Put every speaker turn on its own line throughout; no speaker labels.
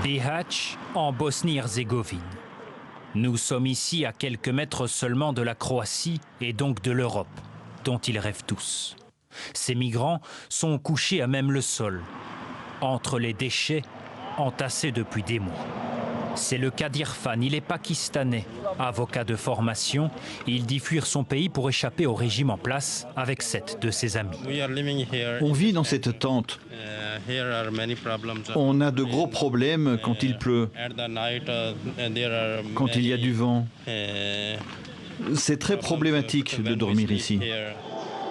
Bihać, en Bosnie-Herzégovine. Nous sommes ici à quelques mètres seulement de la Croatie et donc de l'Europe, dont ils rêvent tous. Ces migrants sont couchés à même le sol, entre les déchets entassés depuis des mois. C'est le cas d'Irfan, il est pakistanais. Avocat de formation, il dit fuir son pays pour échapper au régime en place avec 7 de ses amis.
On vit dans cette tente. On a de gros problèmes quand il pleut, quand il y a du vent. C'est très problématique de dormir ici.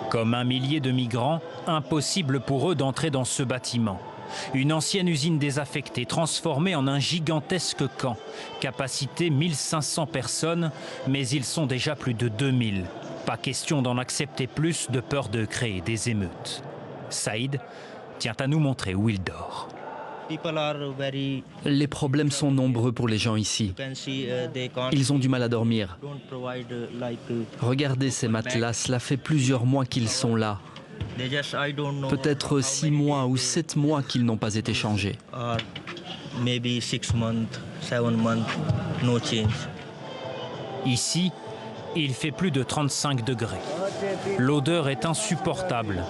Comme un millier de migrants, impossible pour eux d'entrer dans ce bâtiment. Une ancienne usine désaffectée, transformée en un gigantesque camp. Capacité 1500 personnes, mais ils sont déjà plus de 2000. Pas question d'en accepter plus de peur de créer des émeutes. Saïd tient à nous montrer où il dort.
Les problèmes sont nombreux pour les gens ici. Ils ont du mal à dormir. Regardez ces matelas, cela fait plusieurs mois qu'ils sont là. Peut-être 6 mois ou 7 mois qu'ils n'ont pas été changés.
Ici, il fait plus de 35 degrés. L'odeur est insupportable,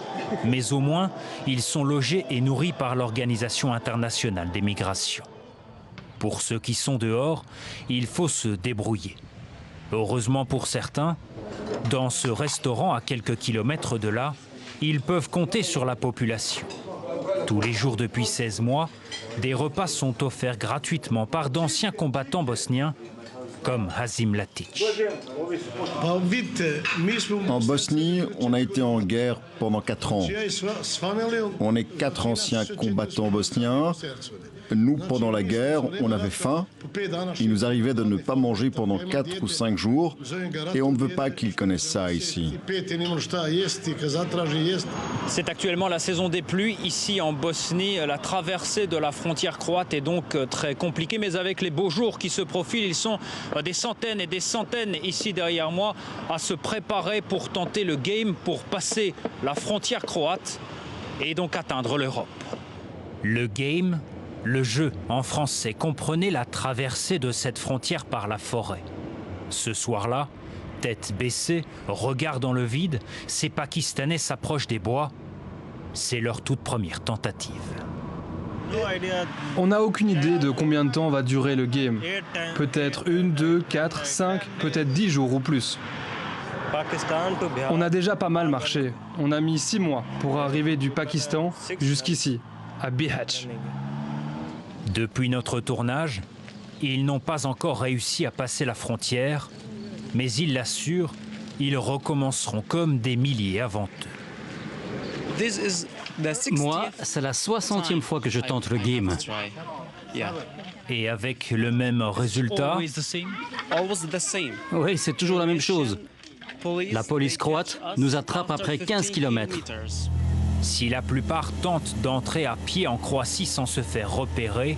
mais au moins, ils sont logés et nourris par l'Organisation internationale des migrations. Pour ceux qui sont dehors, il faut se débrouiller. Heureusement pour certains, dans ce restaurant à quelques kilomètres de là, ils peuvent compter sur la population. Tous les jours depuis 16 mois, des repas sont offerts gratuitement par d'anciens combattants bosniens comme Hazim Latic.
En Bosnie, on a été en guerre pendant 4 ans. On est 4 anciens combattants bosniens. Nous, pendant la guerre, on avait faim. Il nous arrivait de ne pas manger pendant 4 ou 5 jours. Et on ne veut pas qu'ils connaissent ça ici.
C'est actuellement la saison des pluies ici en Bosnie. La traversée de la frontière croate est donc très compliquée. Mais avec les beaux jours qui se profilent, ils sont des centaines et des centaines ici derrière moi à se préparer pour tenter le game, pour passer la frontière croate et donc atteindre l'Europe. Le game, le jeu en français, comprenait la traversée de cette frontière par la forêt. Ce soir-là, tête baissée, regard dans le vide, ces Pakistanais s'approchent des bois. C'est leur toute première tentative.
On n'a aucune idée de combien de temps va durer le game. Peut-être 1, 2, 4, 5, peut-être 10 jours ou plus. On a déjà pas mal marché. On a mis 6 mois pour arriver du Pakistan jusqu'ici, à Bihać.
Depuis notre tournage, ils n'ont pas encore réussi à passer la frontière, mais ils l'assurent, ils recommenceront comme des milliers avant eux.
Moi, c'est la 60e fois que je tente le game.
Et avec le même résultat?
Oui, c'est toujours la même chose. La police croate nous attrape après 15 km.
Si la plupart tentent d'entrer à pied en Croatie sans se faire repérer,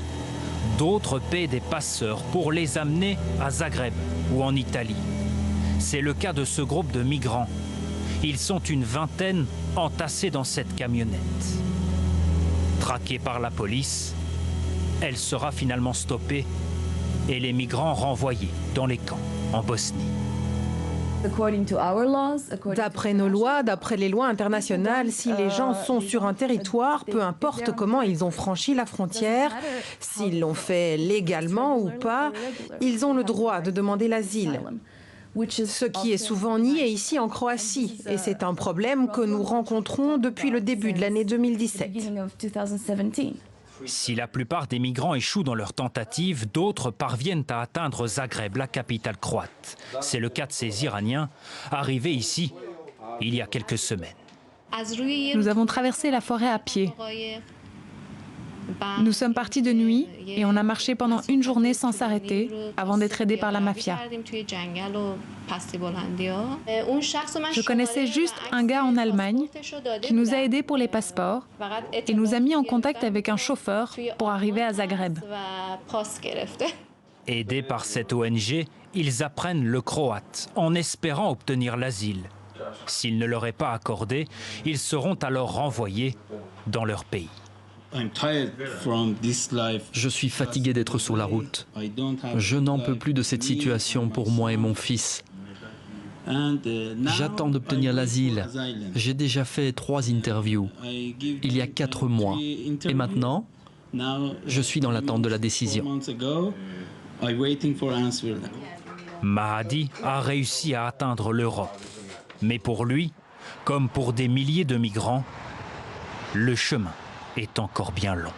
d'autres paient des passeurs pour les amener à Zagreb ou en Italie. C'est le cas de ce groupe de migrants. Ils sont une vingtaine entassés dans cette camionnette. Traquée par la police, elle sera finalement stoppée et les migrants renvoyés dans les camps en Bosnie.
D'après nos lois, d'après les lois internationales, si les gens sont sur un territoire, peu importe comment ils ont franchi la frontière, s'ils l'ont fait légalement ou pas, ils ont le droit de demander l'asile. Ce qui est souvent nié ici en Croatie, et c'est un problème que nous rencontrons depuis le début de l'année 2017.
Si la plupart des migrants échouent dans leur tentative, d'autres parviennent à atteindre Zagreb, la capitale croate. C'est le cas de ces Iraniens, arrivés ici il y a quelques semaines.
Nous avons traversé la forêt à pied. Nous sommes partis de nuit et on a marché pendant une journée sans s'arrêter avant d'être aidés par la mafia. Je connaissais juste un gars en Allemagne qui nous a aidés pour les passeports et nous a mis en contact avec un chauffeur pour arriver à Zagreb.
Aidés par cette ONG, ils apprennent le croate en espérant obtenir l'asile. S'il ne leur est pas accordé, ils seront alors renvoyés dans leur pays.
Je suis fatigué d'être sur la route. Je n'en peux plus de cette situation pour moi et mon fils. J'attends d'obtenir l'asile. J'ai déjà fait 3 interviews, il y a 4 mois. Et maintenant, je suis dans l'attente de la décision.
Mahdi a réussi à atteindre l'Europe. Mais pour lui, comme pour des milliers de migrants, le chemin est encore bien long.